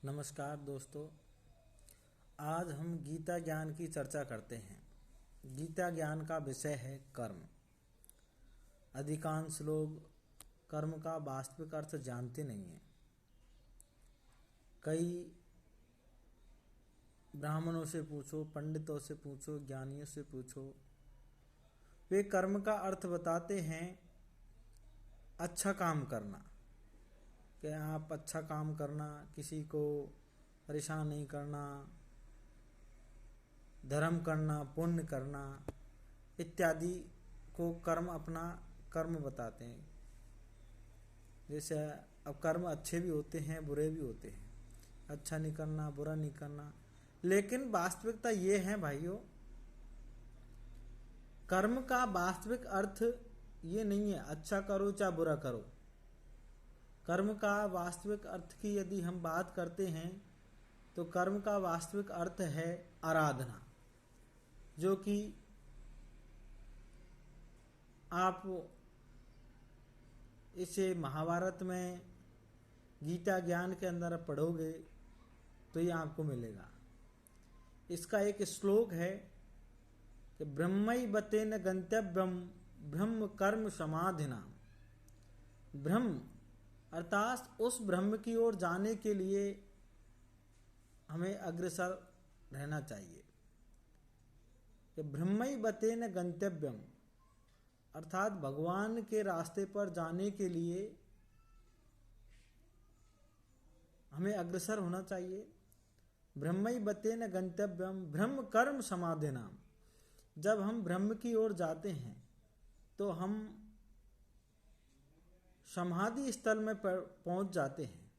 नमस्कार दोस्तों। आज हम गीता ज्ञान की चर्चा करते हैं। गीता ज्ञान का विषय है कर्म। अधिकांश लोग कर्म का वास्तविक अर्थ जानते नहीं हैं। कई ब्राह्मणों से पूछो, पंडितों से पूछो, ज्ञानियों से पूछो, वे कर्म का अर्थ बताते हैं अच्छा काम करना। कि आप अच्छा काम करना, किसी को परेशान नहीं करना, धर्म करना, पुण्य करना इत्यादि को अपना कर्म बताते हैं। जैसे अब कर्म अच्छे भी होते हैं, बुरे भी होते हैं। अच्छा नहीं करना, बुरा नहीं करना, लेकिन वास्तविकता ये है भाइयों, कर्म का वास्तविक अर्थ ये नहीं है अच्छा करो चाहे बुरा करो। कर्म का वास्तविक अर्थ की यदि हम बात करते हैं तो कर्म का वास्तविक अर्थ है आराधना, जो कि आप इसे महाभारत में गीता ज्ञान के अंदर पढ़ोगे तो ये आपको मिलेगा। इसका एक श्लोक है कि ब्रह्मैवतेन गंतव्यम ब्रह्म कर्म समाधिना। ब्रह्म अर्थात उस ब्रह्म की ओर जाने के लिए हमें अग्रसर रहना चाहिए। कि ब्रह्मैवतेन गंतव्यम अर्थात भगवान के रास्ते पर जाने के लिए हमें अग्रसर होना चाहिए। ब्रह्मैवतेन गंतव्यम ब्रह्म कर्म समाधिना। जब हम ब्रह्म की ओर जाते हैं तो हम समाधि स्थल में पहुंच जाते हैं।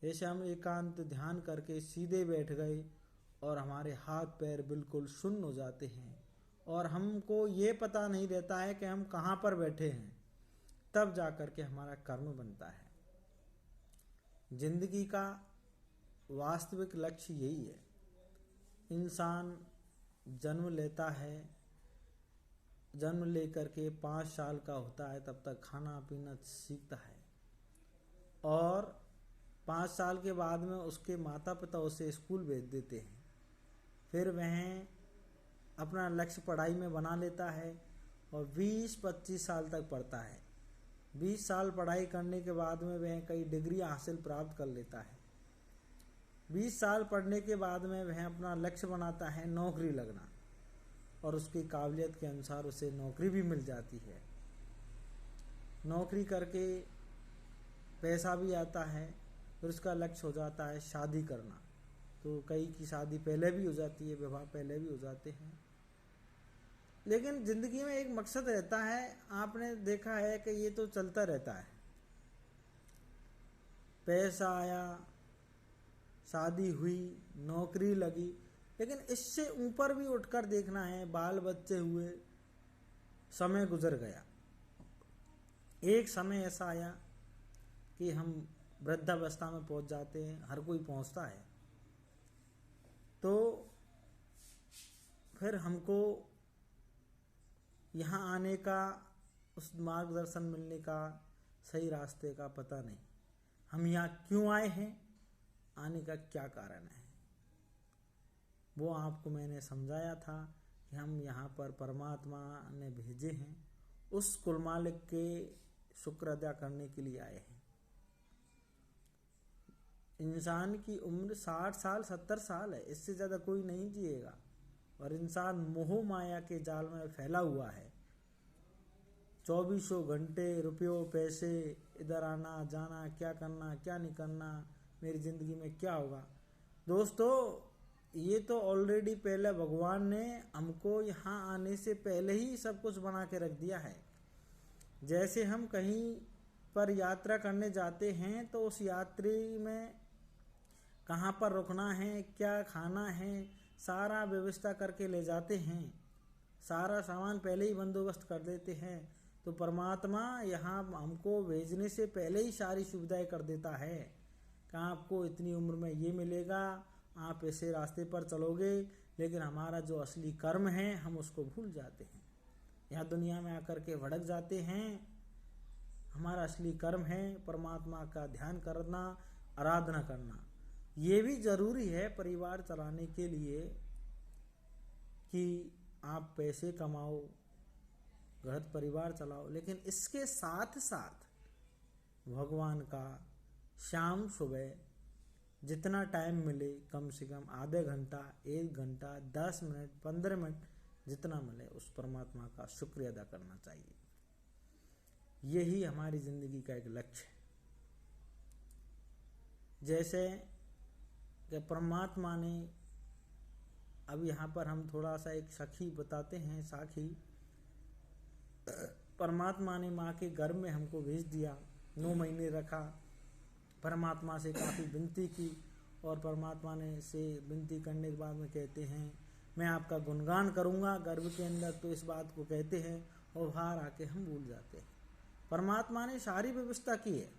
जैसे हम एकांत ध्यान करके सीधे बैठ गए और हमारे हाथ पैर बिल्कुल शून्य हो जाते हैं और हमको ये पता नहीं रहता है कि हम कहाँ पर बैठे हैं, तब जाकर के हमारा कर्म बनता है। जिंदगी का वास्तविक लक्ष्य यही है। इंसान जन्म लेता है, जन्म लेकर के 5 साल का होता है, तब तक खाना पीना सीखता है और 5 साल के बाद में उसके माता पिता उसे स्कूल भेज देते हैं। फिर वह अपना लक्ष्य पढ़ाई में बना लेता है और 20-25 साल तक पढ़ता है। 20 साल पढ़ाई करने के बाद में वह कई डिग्री हासिल प्राप्त कर लेता है। 20 साल पढ़ने के बाद में वह अपना लक्ष्य बनाता है नौकरी लगना, और उसकी काबिलियत के अनुसार उसे नौकरी भी मिल जाती है। नौकरी करके पैसा भी आता है, फिर उसका लक्ष्य हो जाता है शादी करना। तो कई की शादी पहले भी हो जाती है, विवाह पहले भी हो जाते हैं। लेकिन जिंदगी में एक मकसद रहता है। आपने देखा है कि ये तो चलता रहता है, पैसा आया, शादी हुई, नौकरी लगी, लेकिन इससे ऊपर भी उठकर देखना है। बाल बच्चे हुए, समय गुजर गया, एक समय ऐसा आया कि हम वृद्धावस्था में पहुंच जाते हैं। हर कोई पहुंचता है। तो फिर हमको यहाँ आने का, उस मार्गदर्शन मिलने का, सही रास्ते का पता नहीं। हम यहाँ क्यों आए हैं, आने का क्या कारण है, वो आपको मैंने समझाया था कि हम यहाँ पर परमात्मा ने भेजे हैं, उस कुल मालिक के शुक्र अदा करने के लिए आए हैं। इंसान की उम्र 60 साल 70 साल है, इससे ज़्यादा कोई नहीं जिएगा। और इंसान मोह माया के जाल में फैला हुआ है। 24 घंटे रुपयों पैसे, इधर आना जाना, क्या करना क्या नहीं करना, मेरी ज़िंदगी में क्या होगा। दोस्तों, ये तो ऑलरेडी पहले भगवान ने हमको यहाँ आने से पहले ही सब कुछ बना के रख दिया है। जैसे हम कहीं पर यात्रा करने जाते हैं तो उस यात्री में कहाँ पर रुकना है, क्या खाना है, सारा व्यवस्था करके ले जाते हैं। सारा सामान पहले ही बंदोबस्त कर देते हैं। तो परमात्मा यहाँ हमको भेजने से पहले ही सारी सुविधाएं कर देता है कि आपको इतनी उम्र में ये मिलेगा, आप ऐसे रास्ते पर चलोगे। लेकिन हमारा जो असली कर्म है हम उसको भूल जाते हैं। यहाँ दुनिया में आकर के भड़क जाते हैं। हमारा असली कर्म है परमात्मा का ध्यान करना, आराधना करना। ये भी जरूरी है परिवार चलाने के लिए कि आप पैसे कमाओ, घर परिवार चलाओ, लेकिन इसके साथ साथ भगवान का शाम सुबह जितना टाइम मिले, कम से कम आधे घंटा, 1 घंटा, 10 मिनट, 15 मिनट, जितना मिले उस परमात्मा का शुक्रिया अदा करना चाहिए। यही हमारी जिंदगी का एक लक्ष्य है। जैसे कि परमात्मा ने, अब यहाँ पर हम थोड़ा सा एक साखी बताते हैं। साखी, परमात्मा ने माँ के गर्भ में हमको भेज दिया, 9 महीने रखा, परमात्मा से काफ़ी विनती की, और परमात्मा ने से विनती करने के बाद में कहते हैं मैं आपका गुणगान करूँगा गर्भ के अंदर, तो इस बात को कहते हैं और बाहर आके हम भूल जाते हैं। परमात्मा ने सारी व्यवस्था की है।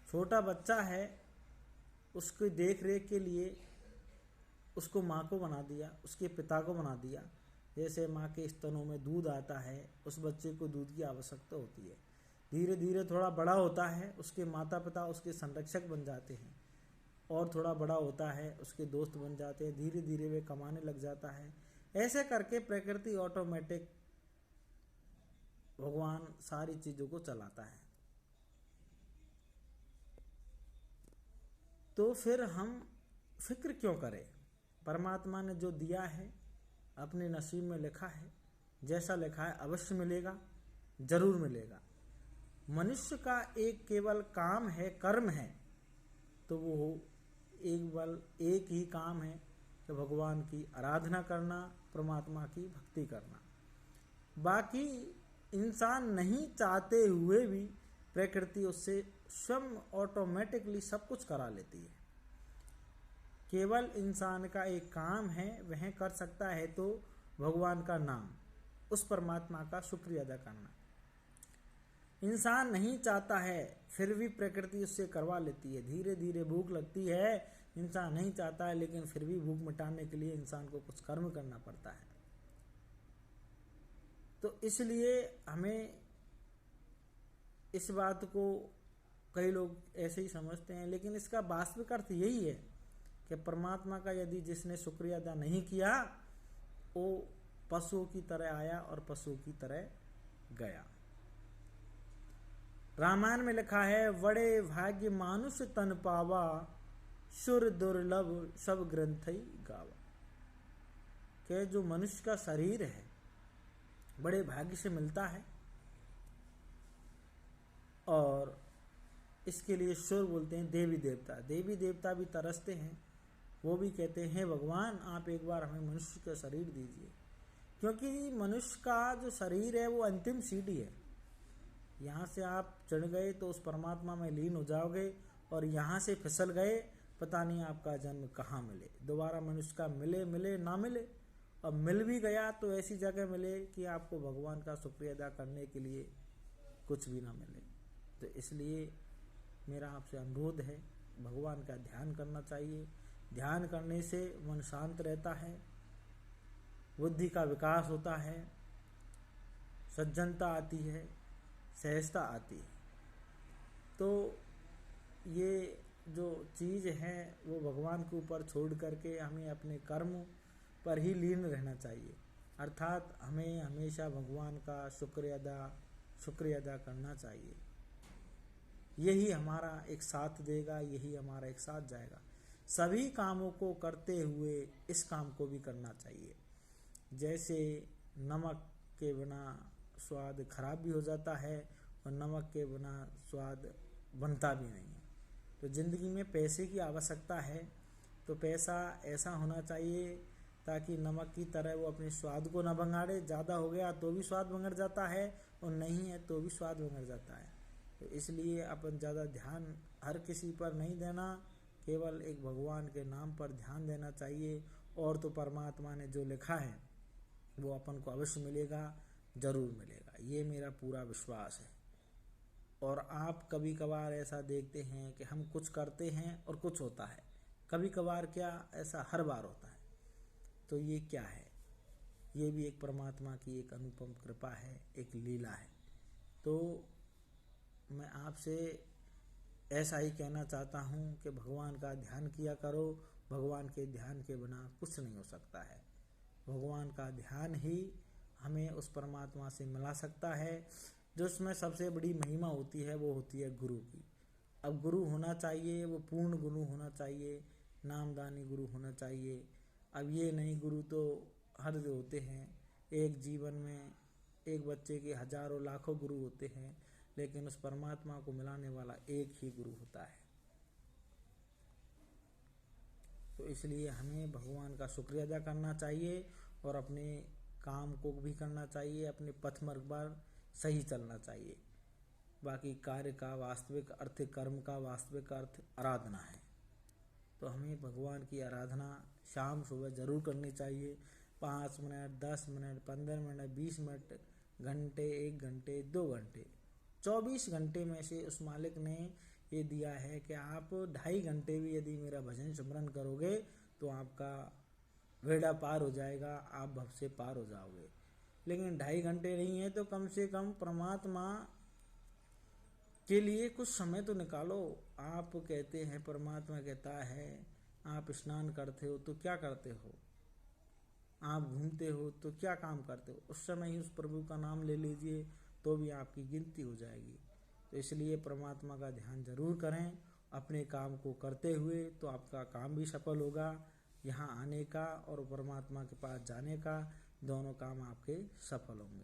छोटा बच्चा है, उसकी देख रेख के लिए उसको माँ को बना दिया, उसके पिता को बना दिया। जैसे माँ के स्तनों में दूध आता है, उस बच्चे को दूध की आवश्यकता होती है। धीरे धीरे थोड़ा बड़ा होता है, उसके माता पिता उसके संरक्षक बन जाते हैं, और थोड़ा बड़ा होता है उसके दोस्त बन जाते हैं, धीरे धीरे वे कमाने लग जाता है। ऐसे करके प्रकृति ऑटोमेटिक, भगवान सारी चीज़ों को चलाता है। तो फिर हम फिक्र क्यों करें? परमात्मा ने जो दिया है अपने नसीब में लिखा है, जैसा लिखा है अवश्य मिलेगा, जरूर मिलेगा। मनुष्य का एक केवल काम है, कर्म है, तो वो एक ही काम है कि भगवान की आराधना करना, परमात्मा की भक्ति करना। बाकी इंसान नहीं चाहते हुए भी प्रकृति उससे स्वयं ऑटोमेटिकली सब कुछ करा लेती है। केवल इंसान का एक काम है, वह कर सकता है, तो भगवान का नाम, उस परमात्मा का शुक्रिया अदा करना। इंसान नहीं चाहता है, फिर भी प्रकृति उससे करवा लेती है। धीरे धीरे भूख लगती है, इंसान नहीं चाहता है, लेकिन फिर भी भूख मिटाने के लिए इंसान को कुछ कर्म करना पड़ता है। तो इसलिए हमें इस बात को, कई लोग ऐसे ही समझते हैं, लेकिन इसका वास्तविक अर्थ यही है कि परमात्मा का यदि जिसने शुक्रिया अदा नहीं किया, वो पशुओं की तरह आया और पशुओं की तरह गया। रामायण में लिखा है, बड़े भाग्य मानुष तन पावा, सुर दुर्लभ सब ग्रंथई गावा। कि जो मनुष्य का शरीर है बड़े भाग्य से मिलता है, और इसके लिए सुर बोलते हैं देवी देवता। देवी देवता भी तरसते हैं, वो भी कहते हैं भगवान आप एक बार हमें मनुष्य का शरीर दीजिए, क्योंकि मनुष्य का जो शरीर है वो अंतिम सीढ़ी है। यहाँ से आप चढ़ गए तो उस परमात्मा में लीन हो जाओगे, और यहाँ से फिसल गए पता नहीं आपका जन्म कहाँ मिले, दोबारा मनुष्य का मिले ना मिले, और मिल भी गया तो ऐसी जगह मिले कि आपको भगवान का शुक्रिया अदा करने के लिए कुछ भी ना मिले। तो इसलिए मेरा आपसे अनुरोध है, भगवान का ध्यान करना चाहिए। ध्यान करने से मन शांत रहता है, बुद्धि का विकास होता है, सज्जनता आती है, सहजता आती है। तो ये जो चीज़ है वो भगवान के ऊपर छोड़ करके हमें अपने कर्म पर ही लीन रहना चाहिए। अर्थात हमें हमेशा भगवान का शुक्रिया अदा करना चाहिए। यही हमारा एक साथ देगा, यही हमारा एक साथ जाएगा। सभी कामों को करते हुए इस काम को भी करना चाहिए। जैसे नमक के बिना स्वाद खराब भी हो जाता है, और नमक के बिना स्वाद बनता भी नहीं है। तो ज़िंदगी में पैसे की आवश्यकता है, तो पैसा ऐसा होना चाहिए ताकि नमक की तरह वो अपने स्वाद को न भंगाड़े। ज़्यादा हो गया तो भी स्वाद भंगड़ जाता है, और नहीं है तो भी स्वाद भंगड़ जाता है। तो इसलिए अपन ज़्यादा ध्यान हर किसी पर नहीं देना, केवल एक भगवान के नाम पर ध्यान देना चाहिए। और तो परमात्मा ने जो लिखा है वो अपन को अवश्य मिलेगा, ज़रूर मिलेगा, ये मेरा पूरा विश्वास है। और आप कभी कभार ऐसा देखते हैं कि हम कुछ करते हैं और कुछ होता है, कभी कभार क्या ऐसा हर बार होता है। तो ये क्या है? ये भी एक परमात्मा की एक अनुपम कृपा है, एक लीला है। तो मैं आपसे ऐसा ही कहना चाहता हूँ कि भगवान का ध्यान किया करो। भगवान के ध्यान के बिना कुछ नहीं हो सकता है। भगवान का ध्यान ही हमें उस परमात्मा से मिला सकता है। जो उसमें सबसे बड़ी महिमा होती है वो होती है गुरु की। अब गुरु होना चाहिए, वो पूर्ण गुरु होना चाहिए, नामदानी गुरु होना चाहिए। अब ये नहीं गुरु तो हर होते हैं, एक जीवन में एक बच्चे के हजारों लाखों गुरु होते हैं, लेकिन उस परमात्मा को मिलाने वाला एक ही गुरु होता है। तो इसलिए हमें भगवान का शुक्रिया अदा करना चाहिए और अपने काम को भी करना चाहिए, अपने पथ मार्ग पर सही चलना चाहिए। बाकी कार्य का वास्तविक अर्थ, कर्म का वास्तविक अर्थ आराधना है। तो हमें भगवान की आराधना शाम सुबह ज़रूर करनी चाहिए। 5 मिनट, 10 मिनट, 15 मिनट, 20 मिनट, घंटे, 1 घंटे, 2 घंटे, 24 घंटे में से उस मालिक ने ये दिया है कि आप 2.5 घंटे भी यदि मेरा भजन सिमरन करोगे तो आपका बेड़ा पार हो जाएगा, आप भव से पार हो जाओगे। लेकिन 2.5 घंटे नहीं है तो कम से कम परमात्मा के लिए कुछ समय तो निकालो। आप कहते हैं, परमात्मा कहता है, आप स्नान करते हो तो क्या करते हो, आप घूमते हो तो क्या काम करते हो, उस समय ही उस प्रभु का नाम ले लीजिए तो भी आपकी गिनती हो जाएगी। तो इसलिए परमात्मा का ध्यान जरूर करें अपने काम को करते हुए, तो आपका काम भी सफल होगा। यहाँ आने का और परमात्मा के पास जाने का दोनों काम आपके सफल होंगे।